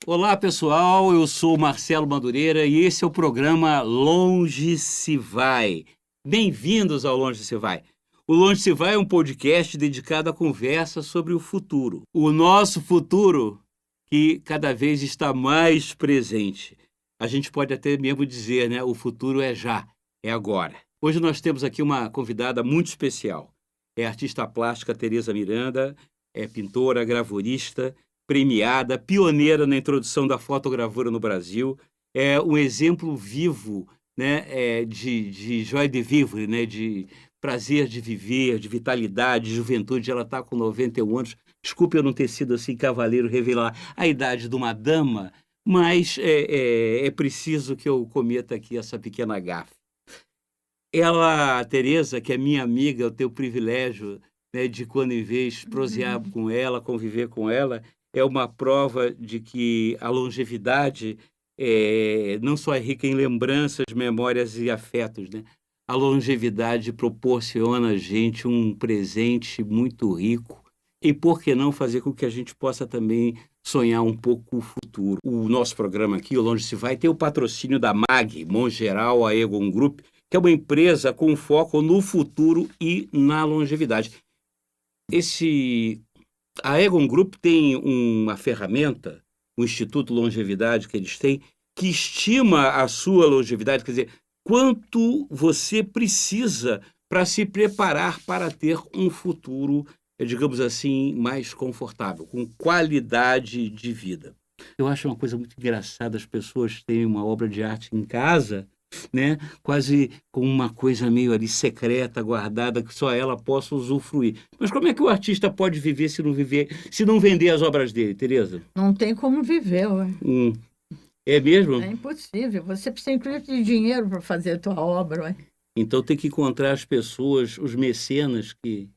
Olá, pessoal. Eu sou Marcelo Madureira e esse é o programa Longe se Vai. Bem-vindos ao Longe se Vai. O Longe se Vai é um podcast dedicado à conversa sobre o futuro. O nosso futuro que cada vez está mais presente. A gente pode até mesmo dizer, né? O futuro é já, é agora. Hoje nós temos aqui uma convidada muito especial. É a artista plástica Tereza Miranda, é pintora, gravurista, premiada, pioneira na introdução da fotogravura no Brasil, é um exemplo vivo, né, de joie de vivre, né, de prazer de viver, de vitalidade, de juventude. Ela está com 91 anos. Desculpe eu não ter sido assim cavaleiro, revelar a idade de uma dama, mas é preciso que eu cometa aqui essa pequena gafe. Ela, a Tereza, que é minha amiga, eu tenho o privilégio, né, de quando em vez prosear com ela, conviver com ela, é uma prova de que a longevidade não só é rica em lembranças, memórias e afetos, né? A longevidade proporciona a gente um presente muito rico e, por que não, fazer com que a gente possa também sonhar um pouco o futuro. O nosso programa aqui, o Longe se Vai, tem o patrocínio da MAG, Mongeral Aegon Group, que é uma empresa com foco no futuro e na longevidade. A Aegon Group tem uma ferramenta, o Instituto Longevidade que eles têm, que estima a sua longevidade, quer dizer, quanto você precisa para se preparar para ter um futuro, digamos assim, mais confortável, com qualidade de vida. Eu acho uma coisa muito engraçada as pessoas terem uma obra de arte em casa, né? Quase com uma coisa meio ali secreta, guardada, que só ela possa usufruir. Mas como é que o artista pode viver, se não vender as obras dele, Tereza? Não tem como viver, ué. É mesmo? É impossível. Você precisa, inclusive, de dinheiro para fazer a tua obra, ué. Então tem que encontrar as pessoas, os mecenas que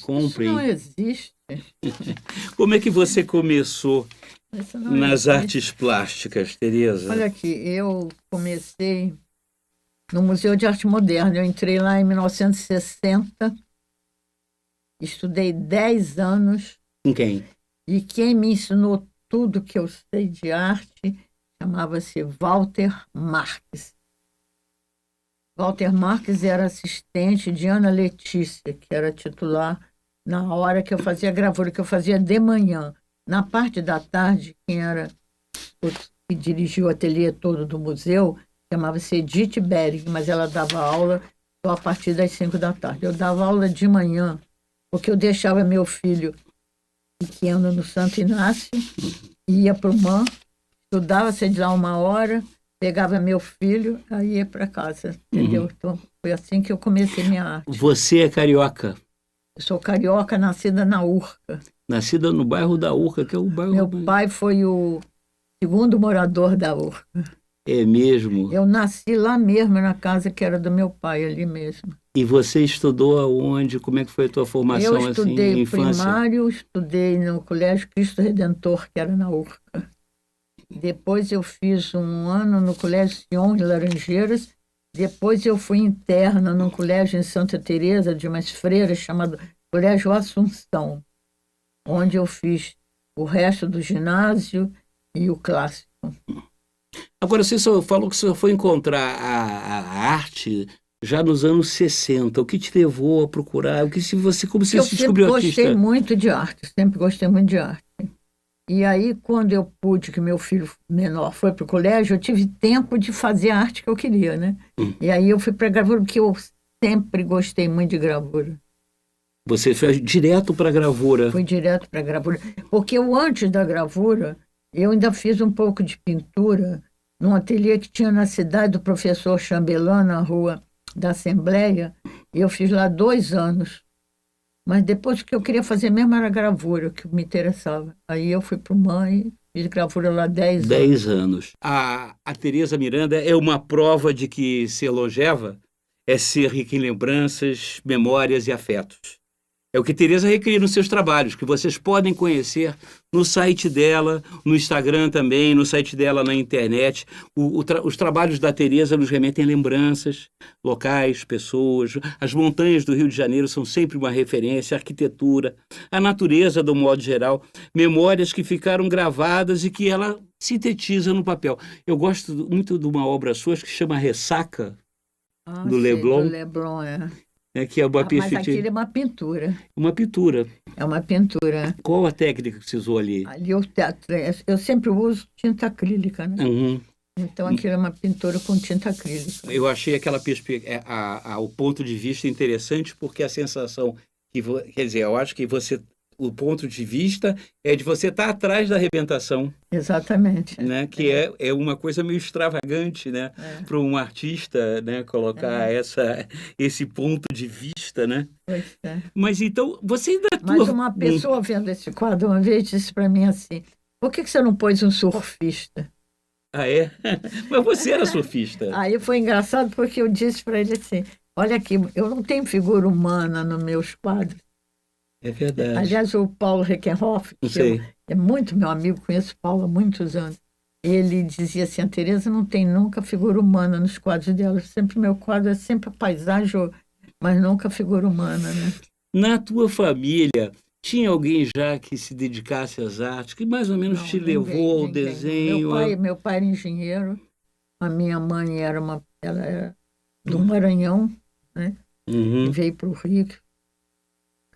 comprem. Isso não existe. Como é que você começou Isso não nas existe. artes plásticas, Tereza? Olha aqui, eu comecei no Museu de Arte Moderna. Eu entrei lá em 1960, estudei 10 anos, Com quem? e quem me ensinou tudo que eu sei de arte chamava-se Walter Marques. Walter Marques era assistente de Ana Letícia, que era titular na hora que eu fazia gravura, que eu fazia de manhã. Na parte da tarde, quem era o que dirigiu o ateliê todo do museu chamava-se Edith Bering, mas ela dava aula só a partir das 5 da tarde. Eu dava aula de manhã, porque eu deixava meu filho pequeno no Santo Inácio, ia para o MAN, estudava, sei de lá 1 hora, pegava meu filho, aí ia para casa, entendeu? Então, foi assim que eu comecei minha arte. Você é carioca, Eu sou carioca, nascida na Urca. nascida no bairro da Urca, que é o bairro... Meu pai foi o segundo morador da Urca. É mesmo? Eu nasci lá mesmo, na casa que era do meu pai, ali mesmo. E você estudou aonde? Como é que foi a tua formação, Eu estudei assim, infância? primário, estudei no Colégio Cristo Redentor, que era na Urca. Depois eu fiz 1 ano no Colégio Sion, em Laranjeiras. Depois eu fui interna num colégio em Santa Teresa de umas freiras chamado Colégio Assunção, onde eu fiz o resto do ginásio e o clássico. Agora, você só falou que você foi encontrar a arte já nos anos 60. O que te levou a procurar? Como você Eu se sempre descobriu gostei artista? muito de arte, sempre gostei muito de arte. E aí, quando eu pude, que meu filho menor foi para o colégio, eu tive tempo de fazer a arte que eu queria, né? E aí eu fui para a gravura, porque eu sempre gostei muito de gravura. Você foi direto para a gravura. Fui direto para a gravura. Porque eu, antes da gravura, eu ainda fiz um pouco de pintura num ateliê que tinha na cidade do professor Chambellan, na rua da Assembleia. E eu fiz lá 2 anos. Mas depois o que eu queria fazer mesmo era gravura, que me interessava. Aí eu fui para o MAN e fiz gravura lá 10 anos. 10 anos. A Tereza Miranda é uma prova de que ser longeva é ser rica em lembranças, memórias e afetos. É o que Tereza recria nos seus trabalhos, que vocês podem conhecer no site dela, no Instagram também, no site dela na internet. Os trabalhos da Tereza nos remetem a lembranças, locais, pessoas. As montanhas do Rio de Janeiro são sempre uma referência, a arquitetura, a natureza do modo geral, memórias que ficaram gravadas e que ela sintetiza no papel. Eu gosto muito de uma obra sua que se chama Ressaca, do Leblon. Do Leblon, é. Que é uma Mas aquilo é uma pintura. Uma pintura. É uma pintura. Qual a técnica que você usou ali? Ali eu sempre uso tinta acrílica, né? Uhum. Então aquilo é uma pintura com tinta acrílica. Eu achei aquela o ponto de vista interessante, porque a sensação quer dizer, eu acho que o ponto de vista é de você estar atrás da arrebentação. Exatamente. Né? Que é uma coisa meio extravagante, né? Para um artista, né? Colocar esse ponto de vista, né? Pois é. Mas então, você ainda atua... Mas uma pessoa vendo esse quadro uma vez disse para mim assim, por que você não pôs um surfista? Ah, é? Mas você era surfista. Aí foi engraçado porque eu disse para ele assim, olha aqui, eu não tenho figura humana nos meus quadros. É verdade. Aliás, o Paulo Reckenhoff, que é muito meu amigo, conheço o Paulo há muitos anos, ele dizia assim, a Tereza não tem nunca figura humana nos quadros dela, sempre meu quadro é sempre a paisagem, mas nunca figura humana, né? Na tua família, tinha alguém já que se dedicasse às artes, que mais ou menos te levou ao desenho? Meu pai era engenheiro, a minha mãe ela era do Maranhão, né? Uhum. E veio para o Rio,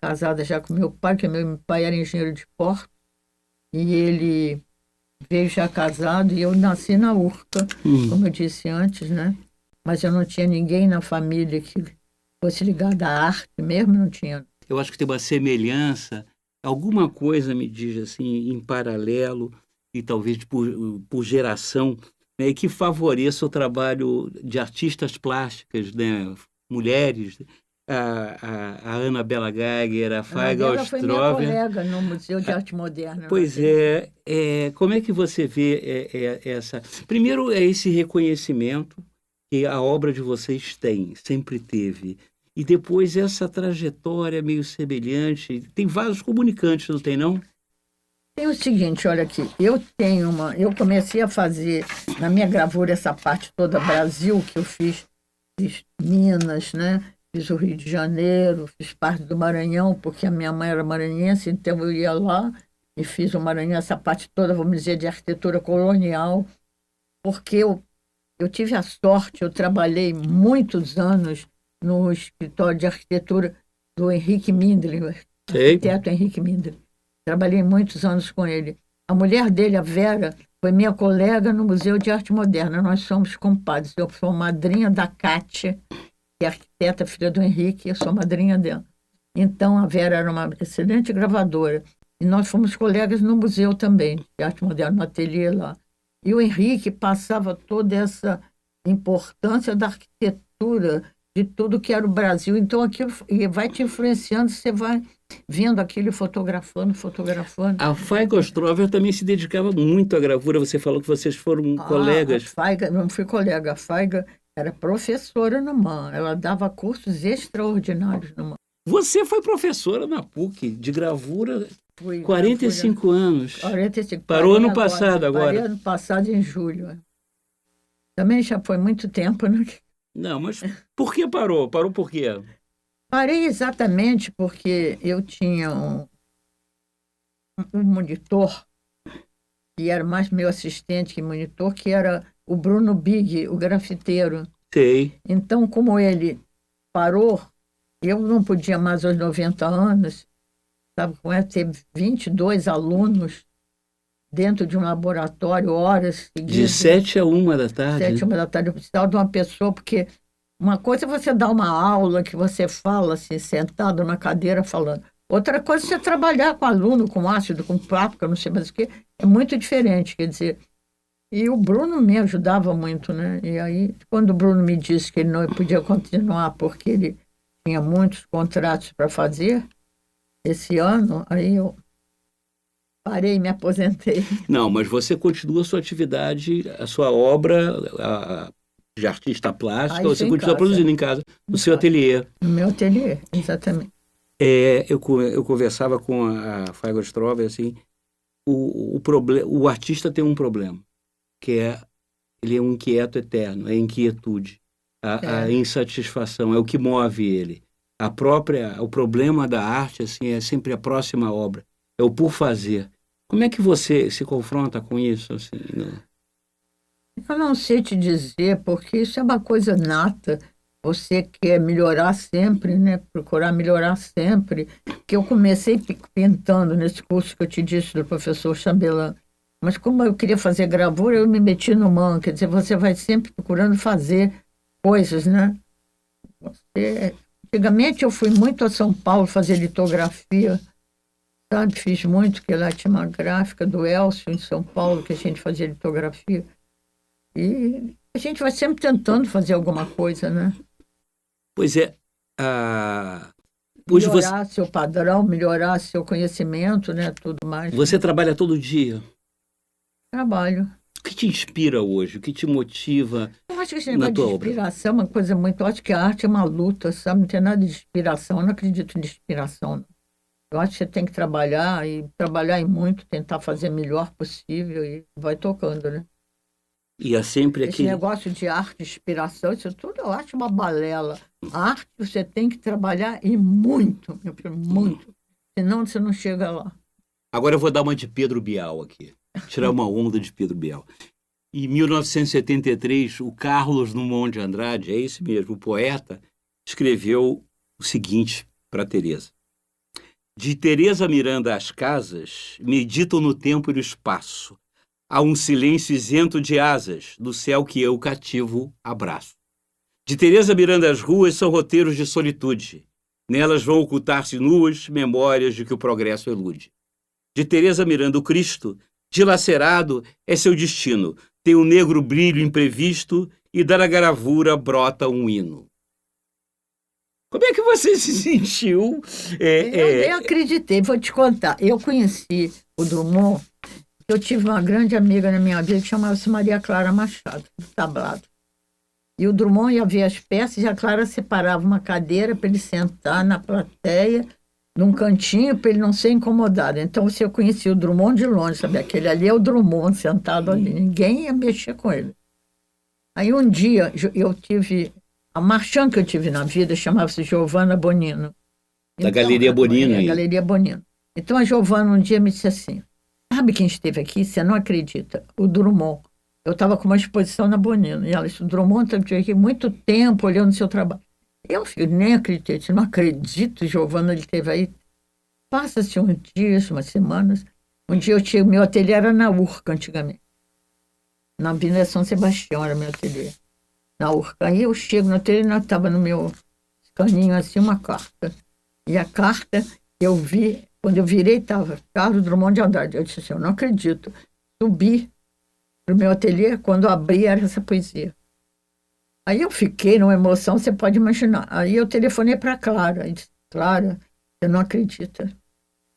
casada já com meu pai, que meu pai era engenheiro de porto, e ele veio já casado, e eu nasci na Urca, como eu disse antes, né? Mas eu não tinha ninguém na família que fosse ligado à arte mesmo, não tinha. Eu acho que tem uma semelhança, alguma coisa me diz assim, em paralelo, e talvez por geração, né, que favoreça o trabalho de artistas plásticas, né? Mulheres, a Ana Bela Geiger, a Faiga Ostrov. Foi minha colega no Museu de Arte Moderna. Pois como é que você vê essa... Primeiro é esse reconhecimento que a obra de vocês tem, sempre teve. E depois essa trajetória meio semelhante. Tem vários comunicantes, não tem, não? Tem o seguinte, olha aqui, eu comecei a fazer, na minha gravura, essa parte toda Brasil, que eu fiz Minas, né? Fiz o Rio de Janeiro, fiz parte do Maranhão, porque a minha mãe era maranhense, então eu ia lá e fiz o Maranhão, essa parte toda, vamos dizer, de arquitetura colonial, porque eu tive a sorte, eu trabalhei muitos anos no escritório de arquitetura do Henrique Mindler, arquiteto Henrique Mindler. Trabalhei muitos anos com ele. A mulher dele, a Vera, foi minha colega no Museu de Arte Moderna. Nós somos compadres. Eu sou madrinha da Kátia, que é arquiteta, filha do Henrique, eu sou madrinha dela. Então, a Vera era uma excelente gravadora. E nós fomos colegas no museu também, de arte moderna, no ateliê lá. E o Henrique passava toda essa importância da arquitetura, de tudo que era o Brasil. Então, aquilo vai te influenciando, você vai vendo aquilo e fotografando. A Faiga Ostrov também se dedicava muito à gravura. Você falou que vocês foram colegas. A Faiga, não fui colega, a Faiga era professora no MAN, ela dava cursos extraordinários no MAN. Você foi professora na PUC de gravura, 45 anos. 45. Parou ano passado agora. Parei ano passado, em julho. Também já foi muito tempo, né? Não, mas por que parou? Parou por quê? Parei exatamente porque eu tinha um monitor, que era mais meu assistente que monitor, que era o Bruno Big, o grafiteiro. Sei. Então, como ele parou, eu não podia mais aos 90 anos, sabe como é? Ter 22 alunos dentro de um laboratório, horas seguidas. De 7 a 1 da tarde. 7 a 1 da tarde. Eu precisava de uma pessoa, porque uma coisa é você dar uma aula que você fala assim, sentado na cadeira falando. Outra coisa é você trabalhar com aluno, com ácido, com prática, não sei mais o que. É muito diferente, quer dizer. E o Bruno me ajudava muito, né? E aí, quando o Bruno me disse que ele não podia continuar porque ele tinha muitos contratos para fazer esse ano, aí eu parei e me aposentei. Não, mas você continua a sua atividade, a sua obra de artista plástica, você continua produzindo em casa, no seu ateliê. No meu ateliê, exatamente. Eu conversava com a Fábio Strober, assim, o artista tem um problema, que ele é um inquieto eterno, é a inquietude, a insatisfação, é o que move ele. O problema da arte, assim, é sempre a próxima obra, é o por fazer. Como é que você se confronta com isso, assim, né? Eu não sei te dizer, porque isso é uma coisa nata. Você quer melhorar sempre, né? Procurar melhorar sempre. Que eu comecei pintando nesse curso que eu te disse do professor Chambelán. Mas como eu queria fazer gravura, eu me meti no manto. Quer dizer, você vai sempre procurando fazer coisas, né? Antigamente eu fui muito a São Paulo fazer litografia, sabe? Fiz muito, que lá tinha uma gráfica do Elcio em São Paulo, que a gente fazia litografia. E a gente vai sempre tentando fazer alguma coisa, né? Pois é, hoje Melhorar seu padrão, melhorar seu conhecimento, né? Tudo mais. você trabalha todo dia. Trabalho. O que te inspira hoje? O que te motiva Eu acho que esse na negócio de tua obra? inspiração é uma coisa muito... Eu acho que a arte é uma luta, sabe? Não tem nada de inspiração. Eu não acredito em inspiração, não. Eu acho que você tem que trabalhar e trabalhar em muito, tentar fazer o melhor possível e vai tocando, né? E é sempre Esse aqui. negócio de arte, inspiração, isso tudo eu acho uma balela. A arte você tem que trabalhar e muito, meu filho, muito. Senão você não chega lá. Agora eu vou dar uma de Pedro Bial aqui. Tirar uma onda de Pedro Bial. Em 1973, o Carlos Drummond de Andrade, é esse mesmo, o poeta, escreveu o seguinte para Teresa. De Teresa Miranda às casas, meditam no tempo e no espaço. Há um silêncio isento de asas, do céu que eu cativo abraço. De Teresa Miranda às ruas são roteiros de solitude. Nelas vão ocultar-se nuas memórias de que o progresso elude. De Teresa Miranda o Cristo, dilacerado é seu destino. Tem um negro brilho imprevisto e da gravura brota um hino. Como é que você se sentiu? Eu acreditei, vou te contar. Eu conheci o Drummond. Eu tive uma grande amiga na minha vida que chamava-se Maria Clara Machado, do tablado. E o Drummond ia ver as peças e a Clara separava uma cadeira para ele sentar na plateia, num cantinho, para ele não ser incomodado. Então você conhecia o Drummond de longe, sabe? Aquele ali é o Drummond sentado ali, ninguém ia mexer com ele. Aí um dia eu tive, a marchand que eu tive na vida chamava-se Giovanna Bonino. Da Galeria Bonino. A Galeria Bonino. Então a Giovanna um dia me disse assim, sabe quem esteve aqui? Você não acredita. O Drummond. Eu estava com uma exposição na Bonino. E ela disse, o Drummond esteve aqui muito tempo olhando o seu trabalho. Eu nem acreditei. Eu disse, não acredito, Giovanna, ele esteve aí. Passa-se uns dias, umas semanas. Um dia eu tinha, meu ateliê era na Urca, antigamente. Na Avenida São Sebastião era meu ateliê. Na Urca. Aí eu chego no ateliê e estava no meu caninho assim uma carta. E a carta eu vi, quando eu virei, estava Carlos Drummond de Andrade. Eu disse assim, eu não acredito. Subi para o meu ateliê, quando eu abri era essa poesia. Aí eu fiquei numa emoção, você pode imaginar. Aí eu telefonei para a Clara. E disse, Clara, você não acredita.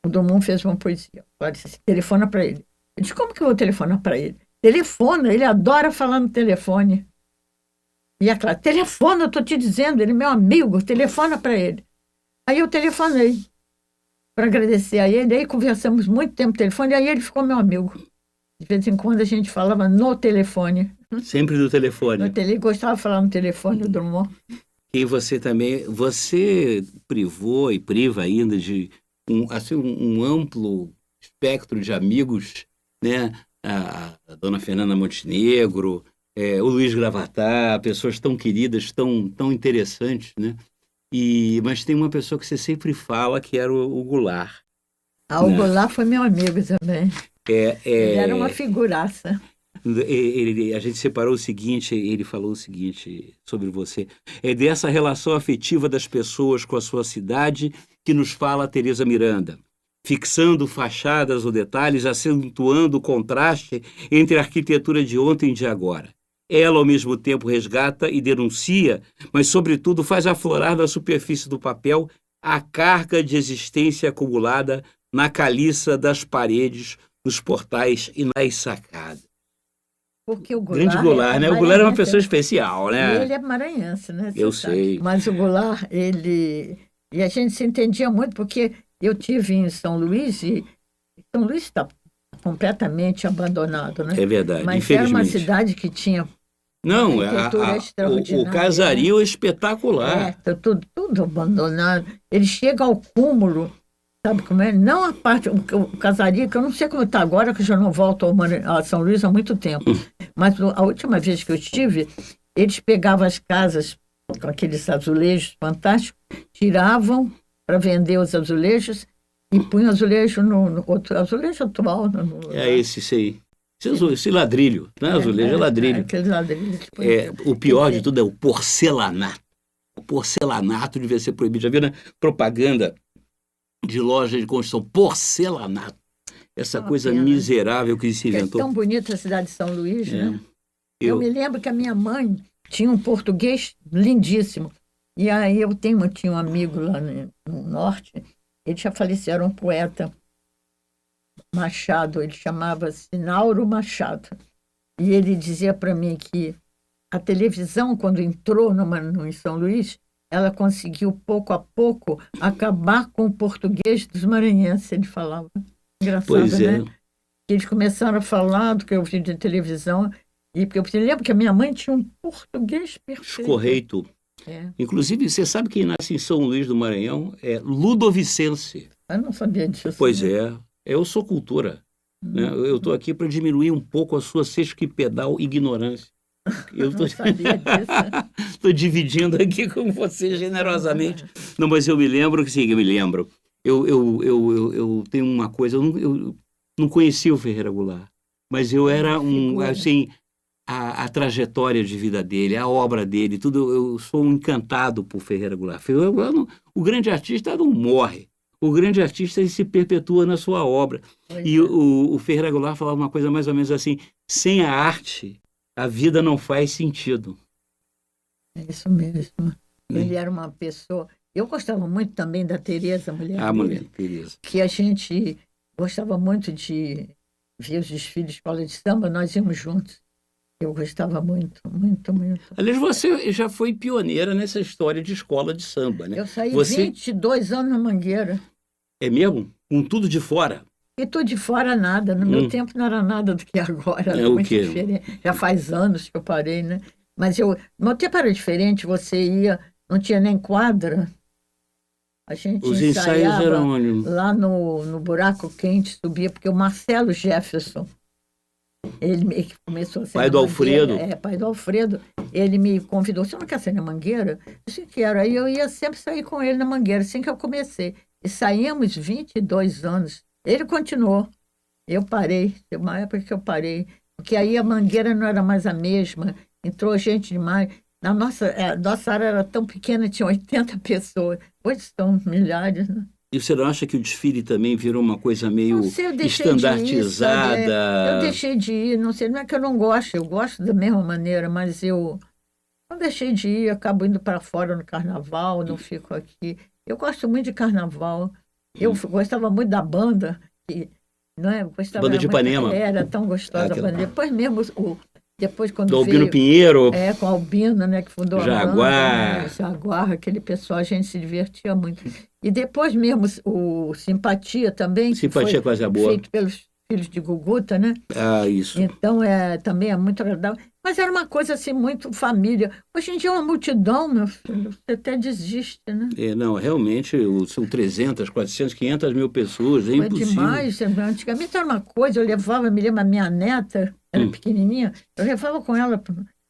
O Drummond fez uma poesia. Clara disse, telefona para ele. Eu disse, como que eu vou telefonar para ele? Telefona, ele adora falar no telefone. E a Clara, telefona, eu estou te dizendo, ele é meu amigo, telefona para ele. Aí eu telefonei para agradecer a ele, aí conversamos muito tempo no telefone, aí ele ficou meu amigo. De vez em quando a gente falava no telefone. Sempre no telefone. Ele gostava de falar no telefone, o Drummond. E você também, você privou e priva ainda de um amplo espectro de amigos, né? A dona Fernanda Montenegro, o Luiz Gravatar, pessoas tão queridas, tão interessantes, né? Mas tem uma pessoa que você sempre fala, que era o Goulart. O Goulart foi meu amigo também. Ele era uma figuraça. A gente separou o seguinte, ele falou o seguinte sobre você. É dessa relação afetiva das pessoas com a sua cidade que nos fala Teresa Miranda, fixando fachadas ou detalhes, acentuando o contraste entre a arquitetura de ontem e de agora. Ela, ao mesmo tempo, resgata e denuncia, mas, sobretudo, faz aflorar na superfície do papel a carga de existência acumulada na caliça das paredes, nos portais e nas sacadas. Porque o Goulart... Grande Goulart, né? O Goulart é uma pessoa especial, né? Ele é maranhense, né? Eu sei. Mas o Goulart, ele E a gente se entendia muito, porque eu tive em São Luís, e São Luís está completamente abandonado, né? É verdade, Mas era uma infelizmente. cidade que tinha Não, arquitetura o extraordinária, casario é né? espetacular. Tá tudo abandonado. Ele chega ao cúmulo, sabe como é? Não a parte, o casario, que eu não sei como está agora, que eu já não volto a São Luís há muito tempo. Mas a última vez que eu estive, eles pegavam as casas com aqueles azulejos fantásticos, tiravam para vender os azulejos e punham azulejo no outro azulejo atual. É esse aí. Esse ladrilho, não é azulejo, é ladrilho. Aqueles ladrilhos. O pior de tudo é o porcelanato. O porcelanato devia ser proibido. Já viu na propaganda de loja de construção? Porcelanato. Essa coisa pena. Miserável que se É inventou. tão bonita a cidade de São Luís, né? Eu me lembro que a minha mãe tinha um português lindíssimo. E aí tinha um amigo lá no norte, ele já faleceu, era um poeta Machado, ele chamava-se Nauro Machado. E ele dizia para mim que a televisão, quando entrou em São Luís, ela conseguiu, pouco a pouco, acabar com o português dos maranhenses, ele falava. Engraçado, Pois é. né? Eles começaram a falar do que eu vi de televisão, e porque eu me lembro que a minha mãe tinha um português perfeito. Escorreito. Inclusive, você sabe quem nasce em São Luís do Maranhão? É Ludovicense. Eu não sabia disso. Pois é. Eu sou cultura. Né? Eu estou aqui para diminuir um pouco a sua sesquipedal ignorância. Eu não sabia disso. Estou dividindo aqui com você generosamente. Não, mas eu me lembro que sim, eu me lembro. Eu tenho uma coisa, eu não conhecia o Ferreira Goulart, mas eu era assim, a trajetória de vida dele, a obra dele, tudo, eu sou encantado por Ferreira Goulart. O grande artista não morre. O grande artista ele se perpetua na sua obra. E o Ferreira Goulart falava uma coisa mais ou menos assim: sem a arte, a vida não faz sentido. É isso mesmo. Ele era uma pessoa... Eu gostava muito também da Tereza, mulher Tereza. Que a gente gostava muito de ver os desfiles de escola de samba, nós íamos juntos. Eu gostava muito, muito, muito. Aliás, você já foi pioneira nessa história de escola de samba, né? Eu saí 22 anos na Mangueira. É mesmo? Com tudo de fora? E tudo de fora nada. No meu tempo não era nada do que agora. Era muito diferente. Já faz anos que eu parei, né? Mas no meu tempo era diferente. Você ia, não tinha nem quadra. A gente Os ensaios eram onde? Lá no Buraco Quente, subia, porque o Marcelo Jefferson, ele que começou a ser pai do Alfredo. Pai do Alfredo. Ele me convidou: você não quer ser na Mangueira? Eu disse: quero. Aí eu ia sempre sair com ele na Mangueira, assim que eu comecei. E saímos 22 anos. Ele continuou. Eu parei. Teve uma época que eu parei. Porque aí a Mangueira não era mais a mesma. Entrou gente demais. A nossa área era tão pequena, tinha 80 pessoas. Hoje são milhares, né? E você não acha que o desfile também virou uma coisa meio standardizada? Eu deixei de ir, não sei, não é que eu não gosto, eu gosto da mesma maneira, mas eu não deixei de ir, acabo indo para fora no carnaval, não fico aqui. Eu gosto muito de carnaval. Eu gostava muito da banda, não é? Banda de Ipanema. Era tão gostosa a banda. Depois mesmo depois quando do Albino Pinheiro. Com o Albino, né, que fundou Jaguar. a banda, Jaguar, aquele pessoal, a gente se divertia muito. E depois mesmo o Simpatia também. Simpatia Quase Boa. Feito pelos filhos de Guguta, né? Isso. Então, também é muito agradável. Mas era uma coisa assim, muito família. Hoje em dia é uma multidão, meu filho, você até desiste, né? Não, realmente são 300, 400, 500 mil pessoas, é impossível. Demais. Antigamente era uma coisa, eu levava, me lembro, a minha neta, era pequenininha, eu levava com ela.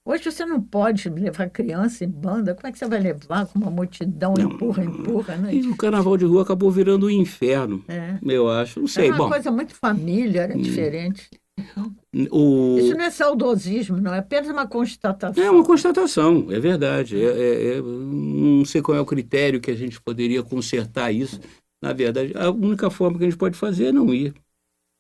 Hoje você não pode levar criança em banda, como é que você vai levar com uma multidão, empurra, né? E o carnaval de rua acabou virando um inferno, eu acho, não sei. Era uma coisa muito família, era diferente. Isso não é saudosismo, não, é apenas uma constatação. É uma constatação, é verdade. Não sei qual é o critério que a gente poderia consertar isso. Na verdade, a única forma que a gente pode fazer é não ir,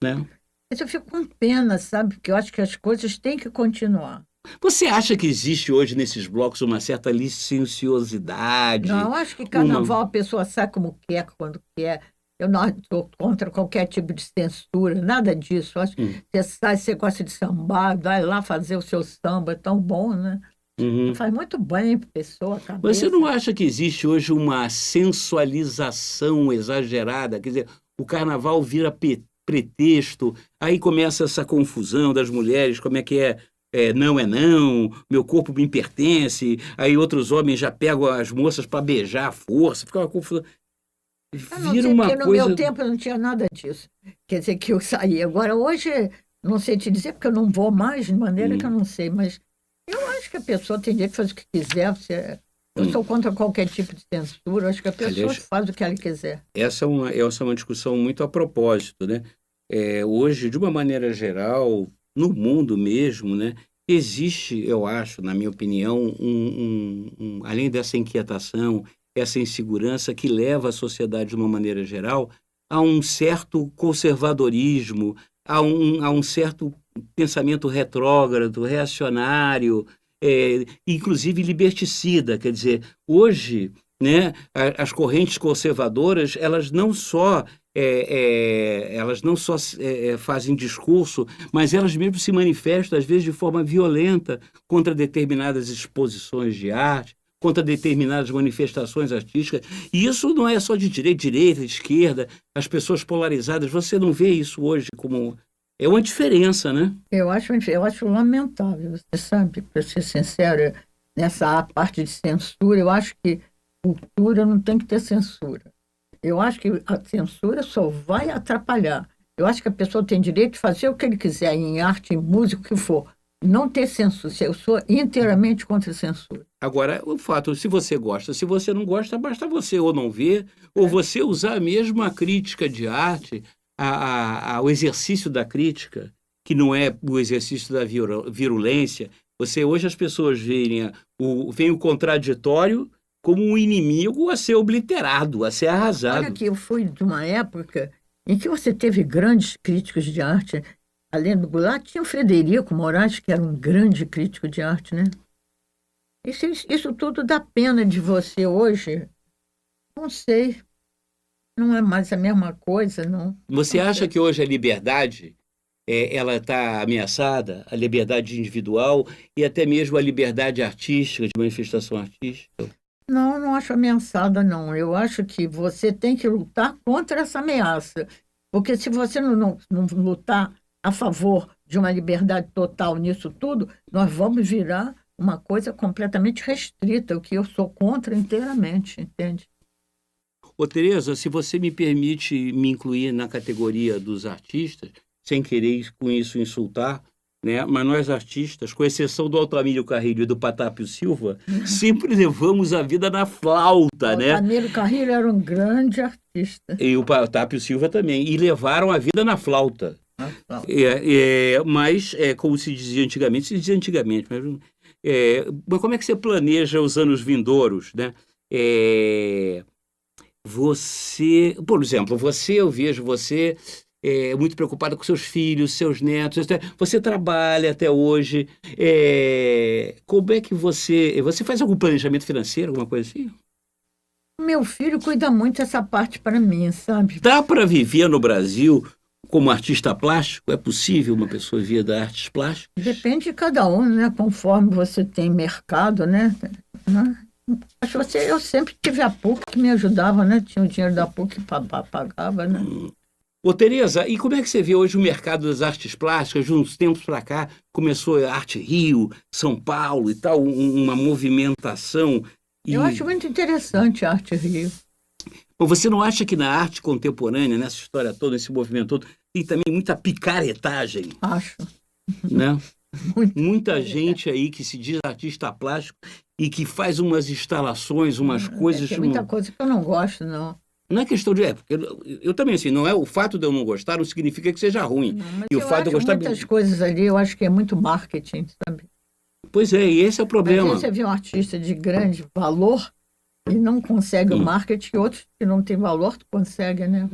né? Mas eu fico com pena, sabe? Porque eu acho que as coisas têm que continuar. Você acha que existe hoje nesses blocos uma certa licenciosidade? Não, eu acho que carnaval a pessoa sai como quer, quando quer. Eu não estou contra qualquer tipo de censura, nada disso. Eu acho que você sai, você gosta de sambar, vai lá fazer o seu samba, é tão bom, né? Uhum. Faz muito bem para a pessoa, a Você cabeça. não acha que existe hoje uma sensualização exagerada? Quer dizer, o carnaval vira pretexto, aí começa essa confusão das mulheres, como não é não, meu corpo me pertence, aí outros homens já pegam as moças para beijar à força, fica uma confusão. Eu não Vira sei, uma porque no meu coisa. tempo não tinha nada disso. Quer dizer, que eu saí. Agora, hoje, não sei te dizer, porque eu não vou mais, de maneira que eu Hum, não sei, mas eu acho que a pessoa tem direito de fazer o que quiser. Eu hum. sou contra qualquer tipo de censura, eu acho que a pessoa Aliás, faz o que ela quiser. essa é uma discussão muito a propósito, né? Hoje, de uma maneira geral, no mundo mesmo, né, existe, eu acho, na minha opinião, além dessa inquietação, essa insegurança que leva a sociedade, de uma maneira geral, a um certo conservadorismo, a um certo pensamento retrógrado, reacionário, inclusive liberticida. Quer dizer, hoje, né, as correntes conservadoras, elas não só fazem discurso, mas elas mesmo se manifestam, às vezes, de forma violenta contra determinadas exposições de arte, contra determinadas manifestações artísticas. E isso não é só de direita, de esquerda, as pessoas polarizadas. Você não vê isso hoje como... É uma diferença, né? Eu acho lamentável, você sabe, para ser sincera, nessa parte de censura, eu acho que cultura não tem que ter censura. Eu acho que a censura só vai atrapalhar. Eu acho que a pessoa tem direito de fazer o que ele quiser, em arte, em música, o que for. Não ter censura. Eu sou inteiramente contra a censura. Agora, o fato, se você gosta, se você não gosta, basta você ou não ver, ou você usar mesmo a crítica de arte, o exercício da crítica, que não é o exercício da virulência. Hoje as pessoas veem o contraditório como um inimigo a ser obliterado, a ser Olha arrasado. que eu fui de uma época em que você teve grandes críticos de arte. Além do Goulart, tinha o Frederico Moraes, que era um grande crítico de arte, né? Isso tudo dá pena de você hoje. Não sei, não é mais a mesma coisa, não. Você Não acha sei. que hoje a liberdade ela está ameaçada, a liberdade individual e até mesmo a liberdade artística, de manifestação artística? Não, não acho ameaçada, não. Eu acho que você tem que lutar contra essa ameaça. Porque se você não lutar a favor de uma liberdade total nisso tudo, nós vamos virar uma coisa completamente restrita, o que eu sou contra inteiramente, entende? Ô, Tereza, se você me permite me incluir na categoria dos artistas, sem querer com isso insultar, né? Mas nós artistas, com exceção do Altamiro Carrilho e do Patápio Silva, sempre levamos a vida na flauta, né? Altamiro Carrilho era um grande artista. E o Patápio Silva também, e levaram a vida na flauta. Mas, como se dizia antigamente, mas como é que você planeja os anos vindouros, né? É, por exemplo, eu vejo você muito preocupada com seus filhos, seus netos. Você trabalha até hoje. Como é que você faz algum planejamento financeiro, alguma coisa assim? Meu filho cuida muito dessa parte para mim, sabe? Dá para viver no Brasil como artista plástico? É possível uma pessoa viver da artes plásticas? Depende de cada um, né? Conforme você tem mercado, né? Acho que eu sempre tive a PUC que me ajudava, né? Tinha o dinheiro da PUC que pagava, né? Ô, Tereza, e como é que você vê hoje o mercado das artes plásticas? De uns tempos para cá, começou a Arte Rio, São Paulo e tal, uma movimentação. Eu acho muito interessante a Arte Rio. Bom, você não acha que na arte contemporânea, nessa história toda, nesse movimento todo, tem também muita picaretagem, Acho. né? Muito. Muita gente aí que se diz artista plástico e que faz umas instalações, umas coisas... Tem muita coisa que eu não gosto, não. Não é questão de... porque eu também, assim, não é o fato de eu não gostar, não significa que seja ruim. Não, mas E o eu fato de eu acho gostar... muitas coisas ali, eu acho que é muito marketing, sabe? Pois é, e esse é o Às problema. vezes você vê um artista de grande valor e não consegue o marketing, e outros que não têm valor conseguem, né?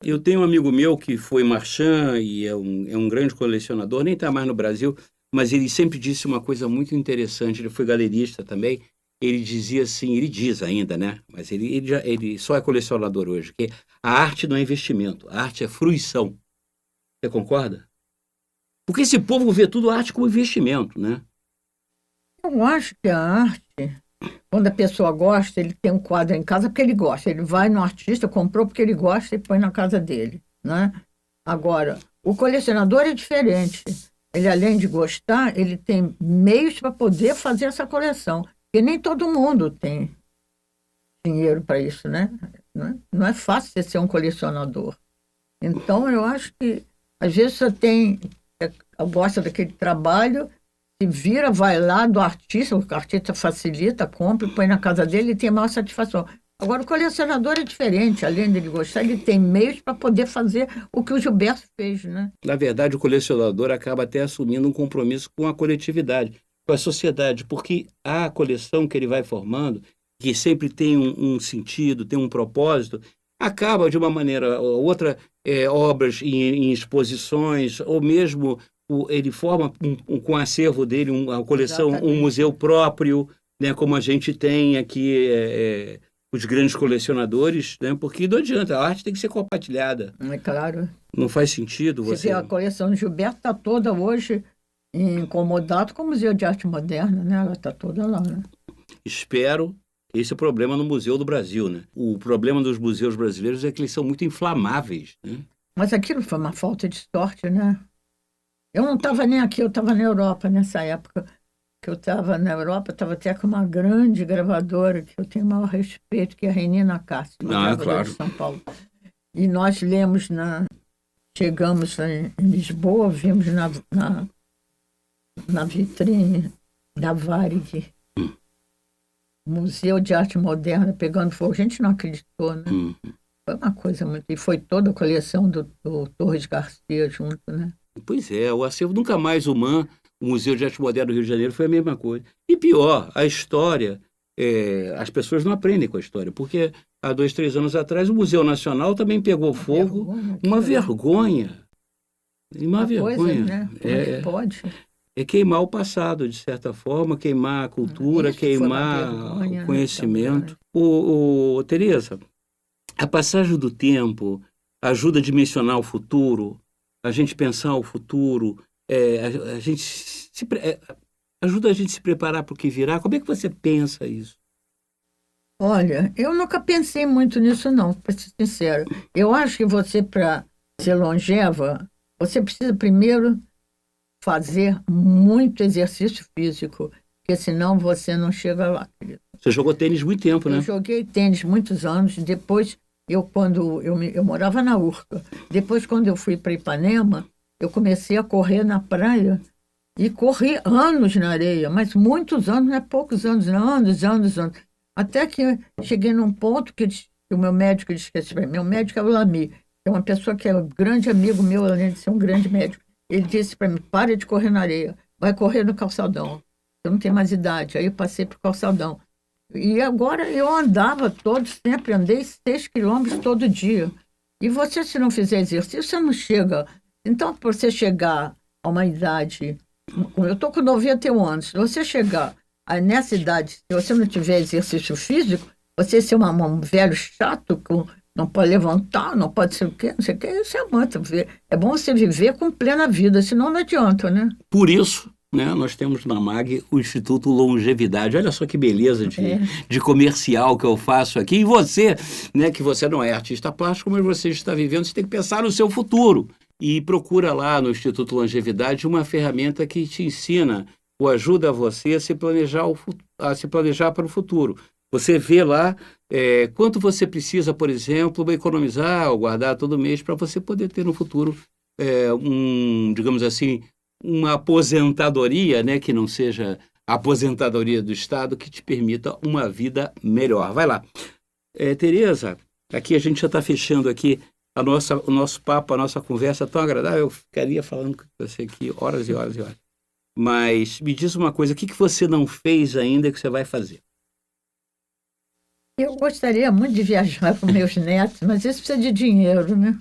Eu tenho um amigo meu que foi marchand e é um grande colecionador, nem está mais no Brasil, mas ele sempre disse uma coisa muito interessante. Ele foi galerista também. Ele dizia assim, ele diz ainda, né? Mas ele só é colecionador hoje, que a arte não é investimento, a arte é fruição. Você concorda? Porque esse povo vê tudo a arte como investimento, né? Eu acho que a arte, quando a pessoa gosta, ele tem um quadro em casa porque ele gosta. Ele vai no artista, comprou porque ele gosta e põe na casa dele, né? Agora, o colecionador é diferente. Ele, além de gostar, ele tem meios para poder fazer essa coleção. Porque nem todo mundo tem dinheiro para isso, né? Não é fácil você ser um colecionador. Então, eu acho que, às vezes, você gosta daquele trabalho, se vira, vai lá do artista, o artista facilita, compra e põe na casa dele e tem maior satisfação. Agora, o colecionador é diferente, além dele gostar, ele tem meios para poder fazer o que o Gilberto fez, né? Na verdade, o colecionador acaba até assumindo um compromisso com a coletividade, com a sociedade, porque a coleção que ele vai formando, que sempre tem um sentido, tem um propósito, acaba, de uma maneira ou outra, obras em exposições, ou mesmo ele forma com o acervo dele uma coleção, Exatamente. um museu próprio, né, como a gente tem aqui os grandes colecionadores, né, porque não adianta, a arte tem que ser compartilhada. É claro. Não faz sentido Você vê, a coleção do Gilberto está toda hoje em comodato com o Museu de Arte Moderna, né? Ela está toda lá, né? Espero. Esse é o problema no Museu do Brasil, né? O problema dos museus brasileiros é que eles são muito inflamáveis, né? Mas aquilo foi uma falta de sorte, né? Eu não estava nem aqui, eu estava na Europa nessa época. Que eu estava na Europa, estava até com uma grande gravadora, que eu tenho o maior respeito, que é a Renina Castro, uma gravadora claro. de São Paulo. E nós lemos, chegamos em Lisboa, vimos na vitrine da Varig, Museu de Arte Moderna, pegando fogo. A gente não acreditou, né? Foi uma coisa muito... E foi toda a coleção do Torres Garcia junto, né? Pois é, o acervo nunca mais humano, o Museu de Arte Moderna do Rio de Janeiro foi a mesma coisa. E pior, a história, as pessoas não aprendem com a história, porque há 2, 3 anos atrás o Museu Nacional também pegou fogo, uma vergonha. Uma vergonha. Coisa, né? Como é que pode? É queimar o passado, de certa forma, queimar a cultura, Isso queimar vergonha, o conhecimento. Tereza, a passagem do tempo ajuda a dimensionar o futuro, a gente pensar o futuro, ajuda a gente a se preparar para o que virá. Como é que você pensa isso? Olha, eu nunca pensei muito nisso, não, para ser sincero. Eu acho que você, para ser longeva, você precisa primeiro fazer muito exercício físico, porque senão você não chega lá, querido. Você jogou tênis muito tempo, né? Eu joguei tênis muitos anos, depois, quando eu morava na Urca, depois quando eu fui para Ipanema, eu comecei a correr na praia e corri anos na areia, mas muitos anos, não é poucos anos, não, anos. Até que cheguei num ponto que o meu médico disse assim, meu médico é o Lamy, é uma pessoa que é um grande amigo meu, além de ser um grande médico. Ele disse para mim, pare de correr na areia, vai correr no calçadão. Eu não tenho mais idade. Aí eu passei para o calçadão. E agora eu andava sempre andei 6 quilômetros todo dia. E você, se não fizer exercício, você não chega. Então, para você chegar a uma idade... Eu estou com 91 anos. Se você chegar nessa idade, se você não tiver exercício físico, você ser um velho chato, que não pode levantar, não pode ser o quê, não sei o quê, isso é muito. É bom você viver com plena vida, senão não adianta, né? Por isso, né, nós temos na MAG o Instituto Longevidade. Olha só que beleza de comercial que eu faço aqui. E você, né, que você não é artista plástico, mas você está vivendo, você tem que pensar no seu futuro. E procura lá no Instituto Longevidade uma ferramenta que te ensina ou ajuda você a se planejar para o futuro. Você vê lá quanto você precisa, por exemplo, economizar ou guardar todo mês para você poder ter no futuro digamos assim, uma aposentadoria, né, que não seja a aposentadoria do Estado, que te permita uma vida melhor. Vai lá. Tereza, aqui a gente já está fechando aqui o nosso papo, a nossa conversa tão agradável. Eu ficaria falando com você aqui horas e horas e horas. Mas me diz uma coisa, o que você não fez ainda que você vai fazer? Eu gostaria muito de viajar com meus netos, mas isso precisa de dinheiro, né?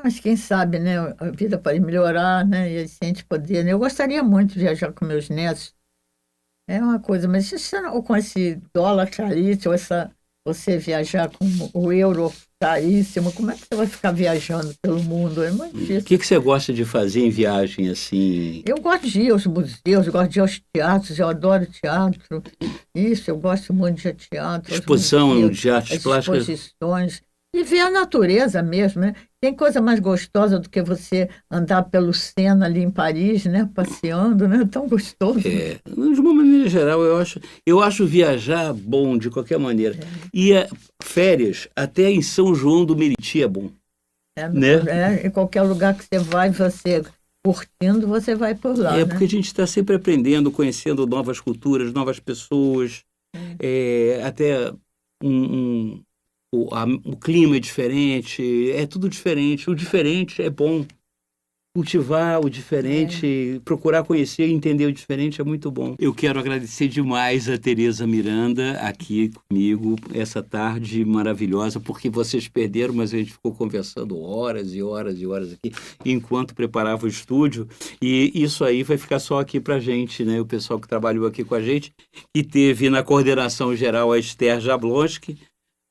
Mas quem sabe, né? A vida pode melhorar, né? E a gente poder, né? Eu gostaria muito de viajar com meus netos. É uma coisa, mas isso, ou com esse dólar caríssimo, essa você viajar com o euro caríssimo, como é que você vai ficar viajando pelo mundo? É muito O difícil. que você gosta de fazer em viagem assim? Eu gosto de ir aos museus, eu gosto de ir aos teatros, eu adoro teatro. Isso, eu gosto muito de teatro, aos Exposição museus, de artes as plásticas? exposições. E ver a natureza mesmo, né? Tem coisa mais gostosa do que você andar pelo Sena ali em Paris, né? Passeando, né? Tão gostoso. De uma maneira geral, eu acho viajar bom de qualquer maneira. E férias, até em São João do Meriti é bom, né? Em qualquer lugar que você vai, você curtindo, você vai por lá, né? Porque a gente está sempre aprendendo, conhecendo novas culturas, novas pessoas, até o clima é diferente, é tudo diferente. O diferente é bom. Cultivar o diferente, procurar conhecer e entender o diferente é muito bom. Eu quero agradecer demais a Tereza Miranda aqui comigo essa tarde maravilhosa, porque vocês perderam, mas a gente ficou conversando horas e horas e horas aqui, enquanto preparava o estúdio, e isso aí vai ficar só aqui pra gente, né? O pessoal que trabalhou aqui com a gente, que teve na coordenação geral a Esther Jablonski,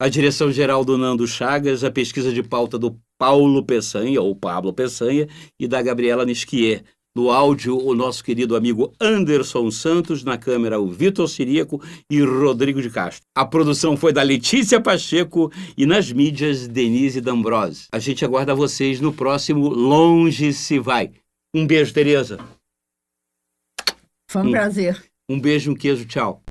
a direção-geral do Nando Chagas, a pesquisa de pauta do Paulo Peçanha, ou Pablo Peçanha, e da Gabriela Nisquier. No áudio, o nosso querido amigo Anderson Santos, na câmera o Vitor Ciríaco e Rodrigo de Castro. A produção foi da Letícia Pacheco e nas mídias, Denise D'Ambrose. A gente aguarda vocês no próximo Longe Se Vai. Um beijo, Tereza. Foi um prazer. Um beijo, um queijo, tchau.